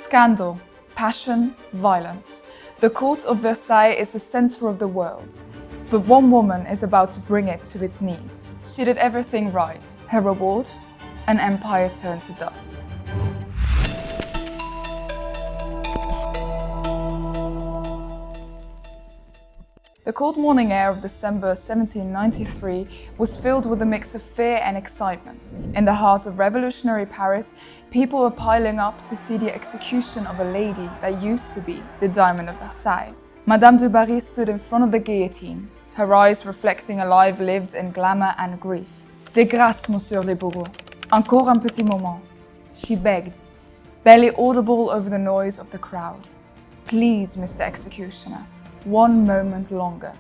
Scandal, passion, violence. The court of Versailles is the center of the world, but one woman is about to bring it to its knees. She did everything right. Her reward? An empire turned to dust. The cold morning air of December 1793 was filled with a mix of fear and excitement. In the heart of revolutionary Paris, people were piling up to see the execution of a lady that used to be the Diamond of Versailles. Madame du Barry stood in front of the guillotine, her eyes reflecting a life lived in glamour and grief. De grâce, monsieur le bourreau. Encore un petit moment. She begged, barely audible over the noise of the crowd. Please, Mr. Executioner. One moment longer.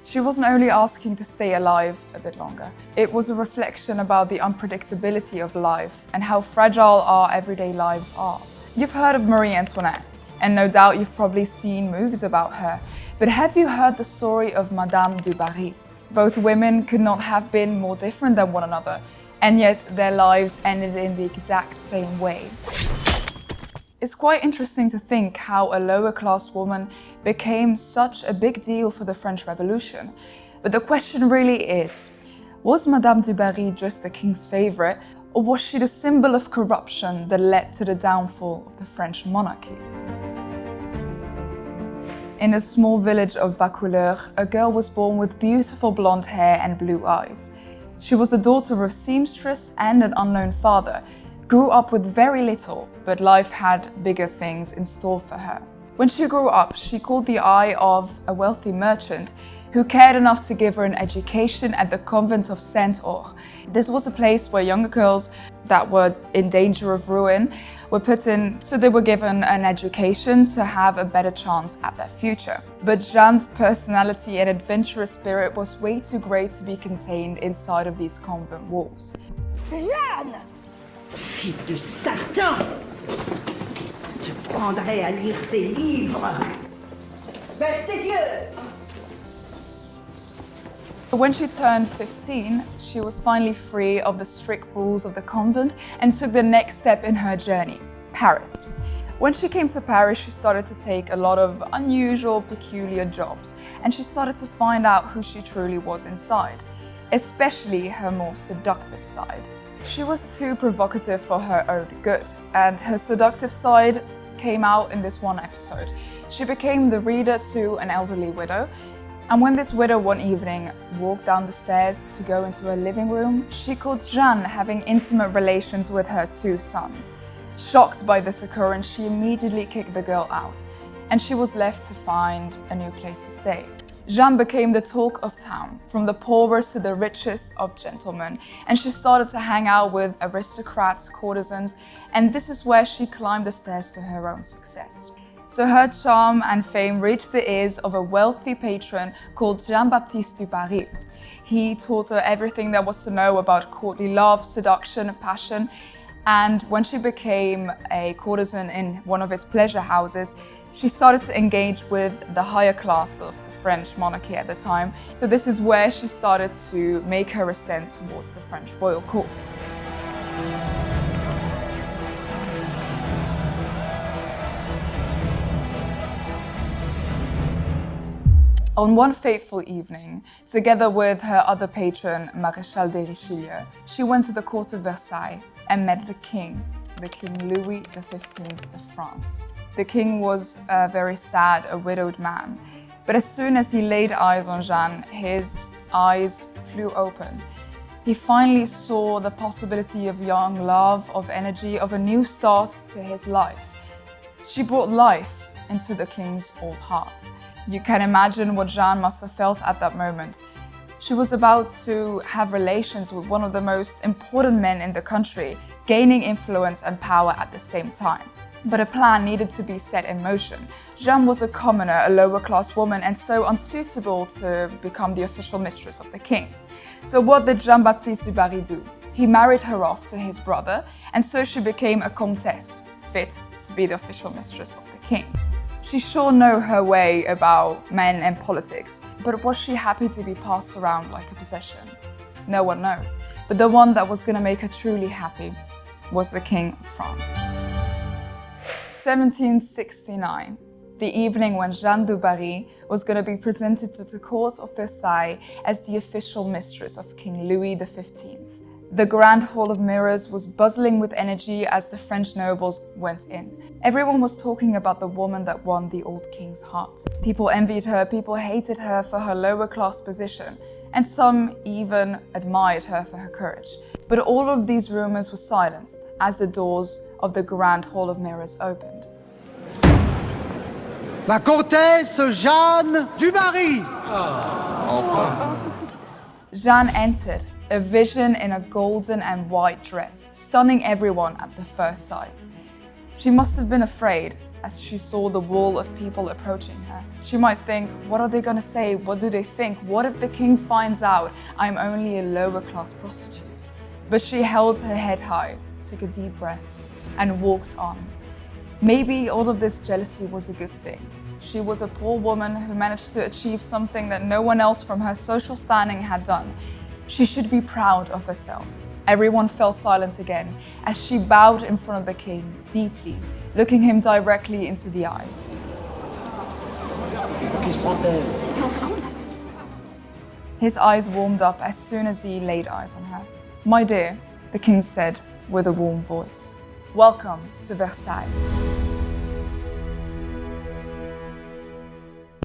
She wasn't only asking to stay alive a bit longer. It was a reflection about the unpredictability of life and how fragile our everyday lives are. You've heard of Marie Antoinette, and no doubt you've probably seen movies about her. But have you heard the story of Madame du Barry? Both women could not have been more different than one another, and yet their lives ended in the exact same way. It's quite interesting to think how a lower-class woman became such a big deal for the French Revolution. But the question really is, was Madame du Barry just the king's favorite, or was she the symbol of corruption that led to the downfall of the French monarchy? In the small village of Vaucouleurs, a girl was born with beautiful blonde hair and blue eyes. She was the daughter of a seamstress and an unknown father, grew up with very little, but life had bigger things in store for her. When she grew up, she caught the eye of a wealthy merchant who cared enough to give her an education at the convent of Saint-Ours. This was a place where younger girls that were in danger of ruin were put in, so they were given an education to have a better chance at their future. But Jeanne's personality and adventurous spirit was way too great to be contained inside of these convent walls. Jeanne! Fille de Satan! Je prendrai à lire ces livres! Baisse tes yeux! When she turned 15, she was finally free of the strict rules of the convent and took the next step in her journey, Paris. When she came to Paris, she started to take a lot of unusual, peculiar jobs, and she started to find out who she truly was inside, especially her more seductive side. She was too provocative for her own good, and her seductive side came out in this one episode. She became the reader to an elderly widow, and when this widow one evening walked down the stairs to go into her living room, she caught Jeanne having intimate relations with her two sons. Shocked by this occurrence, she immediately kicked the girl out, and she was left to find a new place to stay. Jeanne became the talk of town, from the poorest to the richest of gentlemen, and she started to hang out with aristocrats, courtesans, and this is where she climbed the stairs to her own success. So her charm and fame reached the ears of a wealthy patron called Jean-Baptiste du Barry. He taught her everything there was to know about courtly love, seduction, passion, and when she became a courtesan in one of his pleasure houses, she started to engage with the higher class of the French monarchy at the time. So this is where she started to make her ascent towards the French royal court. On one fateful evening, together with her other patron, Maréchal de Richelieu, she went to the court of Versailles and met the King Louis XV of France. The king was very sad, a widowed man. But as soon as he laid eyes on Jeanne, his eyes flew open. He finally saw the possibility of young love, of energy, of a new start to his life. She brought life into the king's old heart. You can imagine what Jeanne must have felt at that moment. She was about to have relations with one of the most important men in the country, gaining influence and power at the same time. But a plan needed to be set in motion. Jeanne was a commoner, a lower-class woman, and so unsuitable to become the official mistress of the king. So what did Jean-Baptiste du Barry do? He married her off to his brother, and so she became a comtesse, fit to be the official mistress of the king. She sure knew her way about men and politics, but was she happy to be passed around like a possession? No one knows. But the one that was going to make her truly happy was the King of France. 1769, the evening when Jeanne Bécu was going to be presented to the court of Versailles as the official mistress of King Louis XV. The Grand Hall of Mirrors was buzzing with energy as the French nobles went in. Everyone was talking about the woman that won the old king's heart. People envied her, people hated her for her lower class position, and some even admired her for her courage. But all of these rumors were silenced as the doors of the Grand Hall of Mirrors opened. La comtesse Jeanne Bécu. Jeanne entered, a vision in a golden and white dress, stunning everyone at the first sight. She must have been afraid as she saw the wall of people approaching her. She might think, what are they gonna say? What do they think? What if the king finds out I'm only a lower class prostitute? But she held her head high, took a deep breath, and walked on. Maybe all of this jealousy was a good thing. She was a poor woman who managed to achieve something that no one else from her social standing had done. She should be proud of herself. Everyone fell silent again as she bowed in front of the king deeply, looking him directly into the eyes. His eyes warmed up as soon as he laid eyes on her. "My dear," the king said with a warm voice, "welcome to Versailles."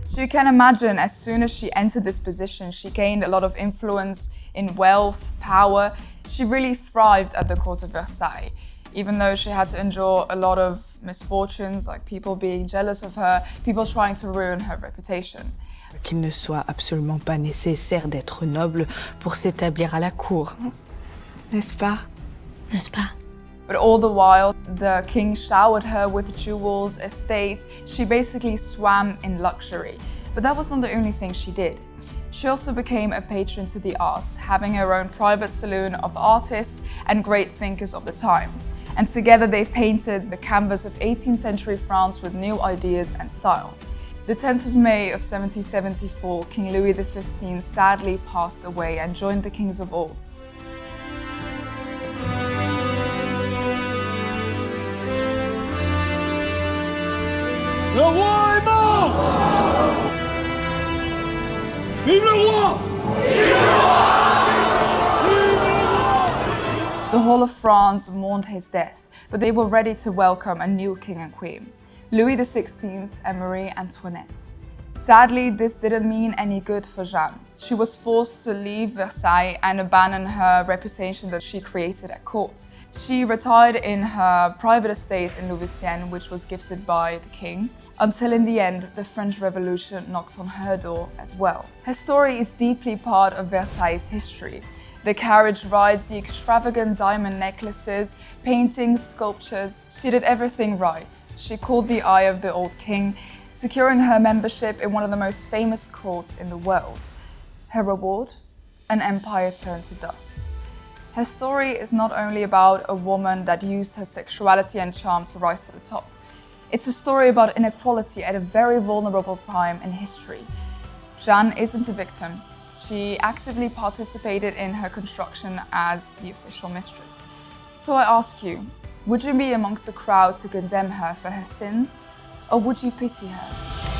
So you can imagine, as soon as she entered this position, she gained a lot of influence in wealth, power. She really thrived at the court of Versailles, even though she had to endure a lot of misfortunes, like people being jealous of her, people trying to ruin her reputation. Qu'il ne soit absolument pas nécessaire d'être noble pour s'établir à la cour, n'est-ce pas? N'est-ce pas? But all the while, the king showered her with jewels, estates. She basically swam in luxury. But that was not the only thing she did. She also became a patron to the arts, having her own private saloon of artists and great thinkers of the time. And together they painted the canvas of 18th century France with new ideas and styles. The 10th of May of 1774, King Louis XV sadly passed away and joined the kings of old. Le roi est mort! Vive le roi! The whole of France mourned his death, but they were ready to welcome a new king and queen, Louis XVI and Marie Antoinette. Sadly, this didn't mean any good for Jeanne. She was forced to leave Versailles and abandon her reputation that she created at court. She retired in her private estate in Louisiane, which was gifted by the king, until in the end, the French Revolution knocked on her door as well. Her story is deeply part of Versailles' history. The carriage rides, the extravagant diamond necklaces, paintings, sculptures. She did everything right. She caught the eye of the old king, securing her membership in one of the most famous courts in the world. Her reward? An empire turned to dust. Her story is not only about a woman that used her sexuality and charm to rise to the top. It's a story about inequality at a very vulnerable time in history. Jeanne isn't a victim. She actively participated in her construction as the official mistress. So I ask you, would you be amongst the crowd to condemn her for her sins, or would you pity her?